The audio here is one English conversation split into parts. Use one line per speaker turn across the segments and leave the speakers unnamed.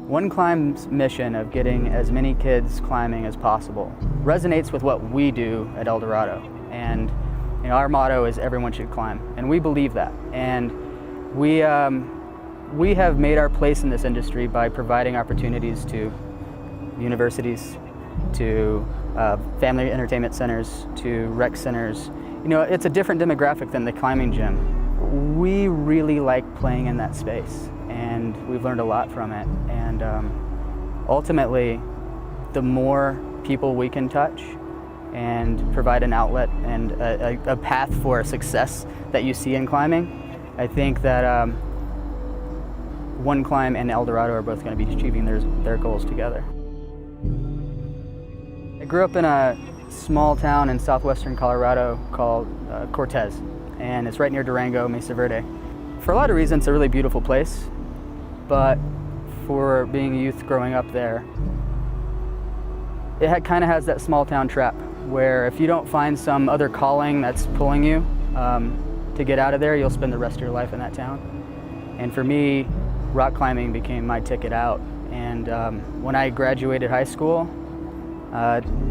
1Climb's mission of getting as many kids climbing as possible resonates with what we do at Eldorado. And our motto is everyone should climb, and we believe that. And we have made our place in this industry by providing opportunities to universities, to family entertainment centers, to rec centers. It's a different demographic than the climbing gym. We really like playing in that space, and we've learned a lot from it. And ultimately, the more people we can touch and provide an outlet and a path for success that you see in climbing, I think that 1Climb and Eldorado are both going to be achieving their goals together. I grew up in a small town in southwestern Colorado called Cortez, and it's right near Durango, Mesa Verde. For a lot of reasons, it's a really beautiful place, but for being a youth growing up there, it kind of has that small town trap where if you don't find some other calling that's pulling you to get out of there, you'll spend the rest of your life in that town. And for me, rock climbing became my ticket out. And when I graduated high school,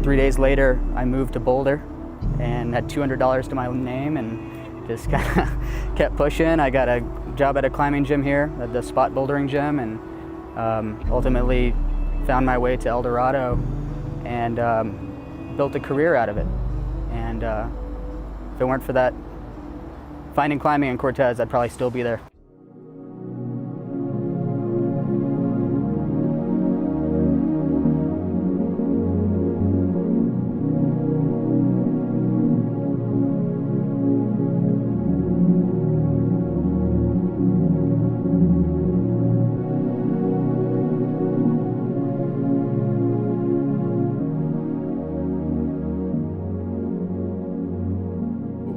3 days later, I moved to Boulder and had $200 to my name and just kind of kept pushing. I got a job at a climbing gym here, at the Spot Bouldering Gym, and ultimately found my way to Eldorado and built a career out of it. And if it weren't for that, finding climbing in Cortez, I'd probably still be there.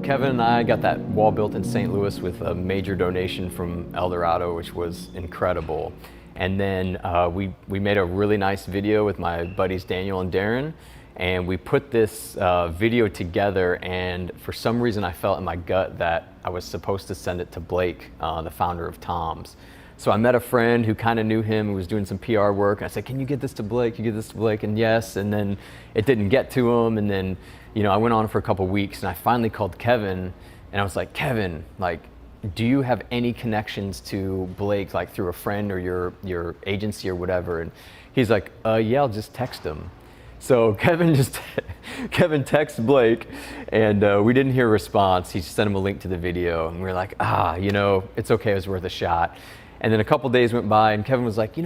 Kevin and I got that wall built in St. Louis with a major donation from Eldorado, which was incredible. And then we made a really nice video with my buddies Daniel and Darren, and we put this video together, and for some reason I felt in my gut that I was supposed to send it to Blake, the founder of Tom's. So I met a friend who kind of knew him, who was doing some PR work. I said, can you get this to Blake? Can you get this to Blake? And yes, and then it didn't get to him, and then I went on for a couple weeks, and I finally called Kevin, and I was like, Kevin, like, do you have any connections to Blake, like through a friend or your agency or whatever? And he's like, yeah, I'll just text him. So Kevin texts Blake, and we didn't hear a response. He sent him a link to the video, and we were like, it's okay, it was worth a shot. And then a couple days went by, and Kevin was like,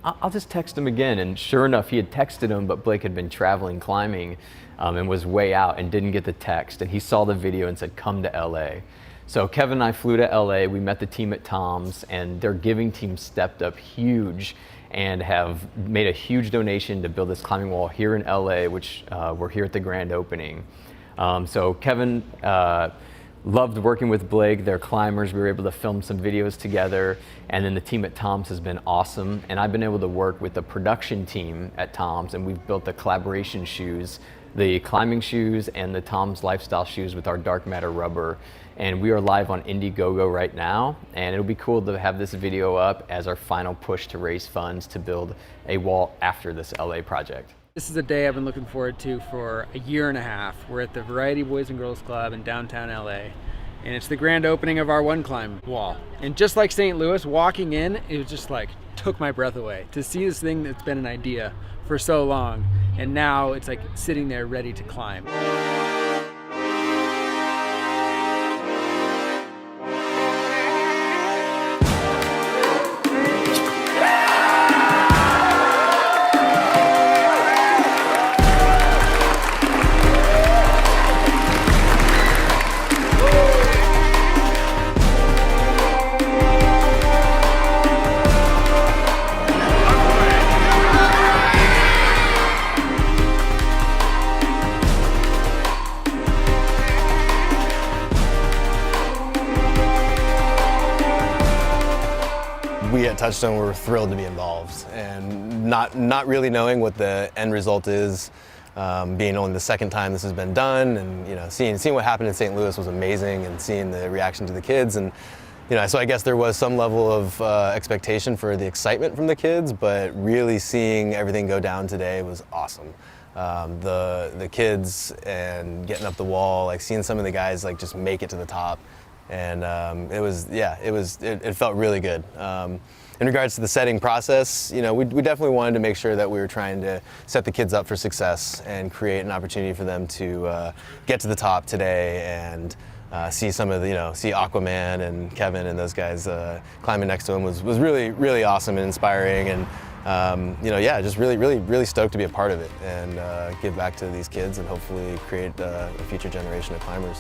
I'll just text him again. And sure enough, he had texted him, but Blake had been traveling climbing and was way out and didn't get the text. And he saw the video and said, come to LA. So Kevin and I flew to LA. We met the team at Tom's, and their giving team stepped up huge and have made a huge donation to build this climbing wall here in LA, which we're here at the grand opening. So Kevin loved working with Blake. They're climbers. We were able to film some videos together. And then the team at Tom's has been awesome. And I've been able to work with the production team at Tom's, and we've built the collaboration shoes, the climbing shoes and the Tom's lifestyle shoes with our dark matter rubber. And we are live on Indiegogo right now. And it'll be cool to have this video up as our final push to raise funds to build a wall after this LA project.
This is a day I've been looking forward to for a year and a half. We're at the Variety Boys and Girls Club in downtown LA, and it's the grand opening of our 1Climb wall. And just like St. Louis, walking in, it was just like, took my breath away. To see this thing that's been an idea for so long, and now it's like sitting there ready to climb.
We at Touchstone were thrilled to be involved, and not really knowing what the end result is, being only the second time this has been done, and seeing what happened in St. Louis was amazing, and seeing the reaction to the kids, and So I guess there was some level of expectation for the excitement from the kids, but really seeing everything go down today was awesome. The kids and getting up the wall, like seeing some of the guys like just make it to the top, and it felt really good. In regards to the setting process, we definitely wanted to make sure that we were trying to set the kids up for success and create an opportunity for them to get to the top today and see some of the, see Aquaman and Kevin and those guys climbing next to him was really, really awesome and inspiring, and just really stoked to be a part of it and give back to these kids and hopefully create a future generation of climbers.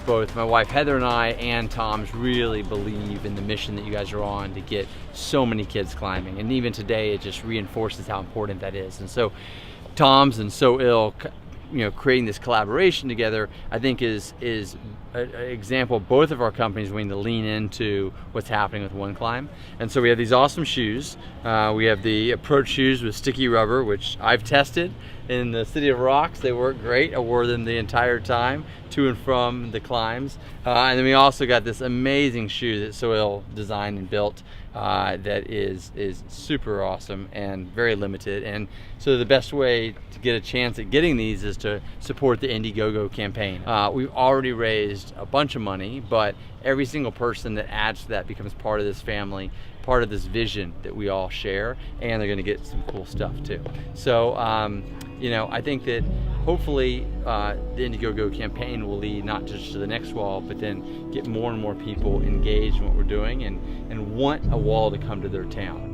Both my wife Heather and I and Tom's really believe in the mission that you guys are on to get so many kids climbing, and even today it just reinforces how important that is. And so Tom's and So Ill, creating this collaboration together, I think is an example of both of our companies wanting to lean into what's happening with 1Climb. And so we have these awesome shoes. We have the approach shoes with sticky rubber, which I've tested in the City of Rocks. They work great. I wore them the entire time to and from the climbs. And then we also got this amazing shoe that So Ill designed and built that is super awesome and very limited. And so the best way to get a chance at getting these is to support the Indiegogo campaign. We've already raised a bunch of money, but every single person that adds to that becomes part of this family, part of this vision that we all share, and they're gonna get some cool stuff too. So, I think that hopefully the Indiegogo campaign will lead not just to the next wall, but then get more and more people engaged in what we're doing and want a wall to come to their town.